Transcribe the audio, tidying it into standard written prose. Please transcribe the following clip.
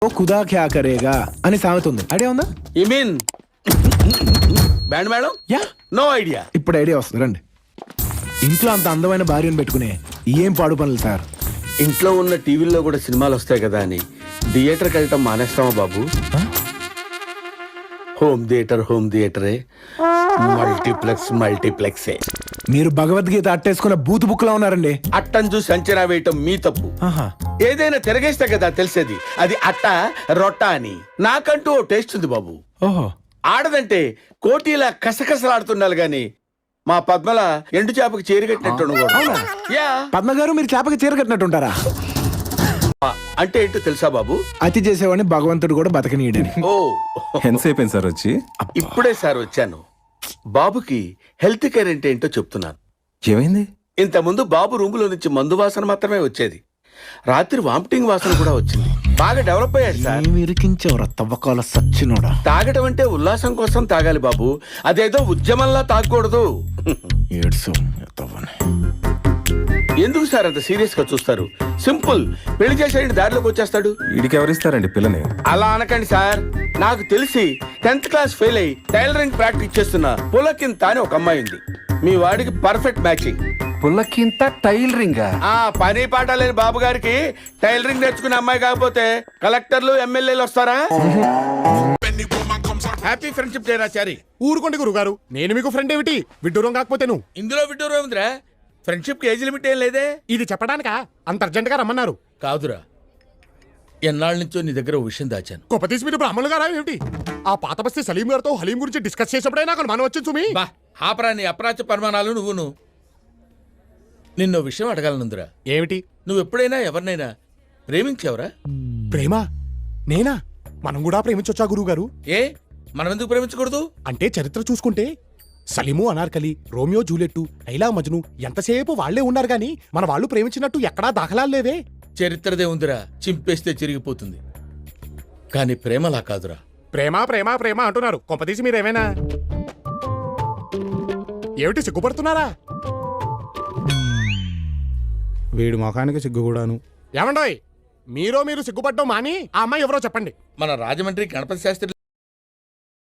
ఓ ఖుదా క్యా కరేగా అని సామెత ఉంది. ఐడియా ఉందా? You mean band madam? Yeah, no idea. ఇప్పుడు ఐడియా వస్తుంది రండి. ఇంట్లో అంత అందమైన భార్యను పెట్టుకునే ఏం పాడు పనులు సార్. ఇంట్లో ఉన్న టీవీల్లో కూడా సినిమాలు వస్తాయి కదా అని థియేటర్కి వెళ్ళటం మానేస్తామా బాబు? హోమ్ థియేటరే మల్టీప్లెక్సే. మీరు భగవద్గీత అట్టేసుకున్న బూతు బుక్ లా ఉన్నారండి. అట్టను చూసి అంచనా వేయటం మీ తప్పు. ఆహా. ఏదైనా తిరగేస్తే కదా తెలిసేది అది అట్ట రొట్ట అని. నాకంటూ ఓ టేస్ట్ ఉంది బాబు. ఓహో. ఆడదంటే కోటిలా కసకసలాడుతుండాలి గాని మా పద్మల ఎండు చేపకి చేరిగట్టినట్టు అవునా? యా. పద్మ గారు మీరు చేపకి చీర కట్టినట్టుంటారా? అంటే ఏంటో తెలుసా బాబు? అతి చేసేవాడిని భగవంతుడు కూడా బతకనీయడని. ఓ ఎంతసేపు అయింది సార్ వచ్చి? ఇప్పుడే సార్ వచ్చాను. బాబుకి హెల్త్ కేర్ అంటే ఏంటో చెప్తున్నాను. ఏమైంది? ఇంతకుముందు బాబు రూములో నుంచి మందు వాసన మాత్రమే వచ్చేది. రాత్రి వామిటింగ్ వాసన కూడా వచ్చింది. బాగా డెవలప్ అయ్యాడు సార్. ఇరికించేవరా తవ్వకాల సచ్చినోడా. తాగటం అంటే ఉల్లాసం కోసం తాగాలి బాబు, అదేదో ఉద్యమంలా తాగకూడదు. ఏడ్సు. ఎందుకు సార్ అంత సీరియస్ గా చూస్తారు? సింపుల్, పెళ్లి చేసేయండి, దారిలోకి వచ్చేస్తాడు. వీడికి ఎవరిస్తారండి పిల్లని? అలా అనకండి సార్. నాకు తెలిసి 10th క్లాస్ ఫెయిల్ అయి టైలరింగ్ ప్రాక్టీస్ చేస్తున్న పులకింత అని ఒక అమ్మాయి ఉంది. మీ వాడికి పర్ఫెక్ట్ మ్యాచింగ్. పుల్లకింత టైలరింగ్. ఆ పని పాట లేని బాబు గారికి టైలరింగ్ నేర్చుకునే అమ్మాయి కాకపోతే కలెక్టర్లు ఎమ్మెల్యేలు వస్తారా? Happy friendship day Rachari. ఊరుకోండి గురుగారు, నేను మీకు ఫ్రెండ్ ఏమిటి? విడ్డూరం కాకపోతే నువ్వు. ఇందులో విడ్డూరం ఉందిరా. ఫ్రెండ్షిప్ కి ఏజ్ లిమిట్ ఏం లేదే. ఇది చెప్పడానికా అంత అర్జెంట్ గా రమ్మన్నారు? కాదురా, ఎన్నాళ్ళ నుంచో నీ దగ్గర ఓ విషయం దాచాను. గొప్ప తీసి మీరు బ్రాహ్మణులు గారా ఏమిటి? ఆ పాత బస్తీ సలీం గారితో హలీం గురించి డిస్కస్ చేసినప్పుడే నాకు మనం వచ్చింది సుమి. బా ఆపరా నీ అప్రాచ పరిమాణాలు నువ్వును. నిన్నో విషయం అడగాలనుందిరా. ఏమిటి? నువ్వు ఎప్పుడైనా ఎవరినైనా ప్రేమించావురా? ప్రేమ? నేనా? మనం కూడా ప్రేమించొచ్చా గురువు గారు? ఏ మనం ఎందుకు ప్రేమించకూడదు? అంటే చరిత్ర చూసుకుంటే సలీము అనార్కలి, రోమియో జూలియట్టు, లైలా మజ్ను ఎంతసేపు వాళ్లే ఉన్నారు గాని మన వాళ్ళు ప్రేమించినట్టు ఎక్కడా దాఖలాలు లేవే. చరిత్రదే ఉందిరా, చింపేస్తే చిరిగిపోతుంది. కానీ ప్రేమలా కాదురా. ప్రేమ ప్రేమ ప్రేమ అంటున్నారు, కొంపదీసి మీరేమైనా ఏమిటి సిగ్గుపడుతున్నారా? వీడి ముఖానికి సిగ్గు కూడాను. ఏమండోయ్, మీరు సిగ్గుపడ్డం మాని ఆ అమ్మాయి ఎవరో చెప్పండి. మన రాజమండ్రి గణపతి శాస్త్రి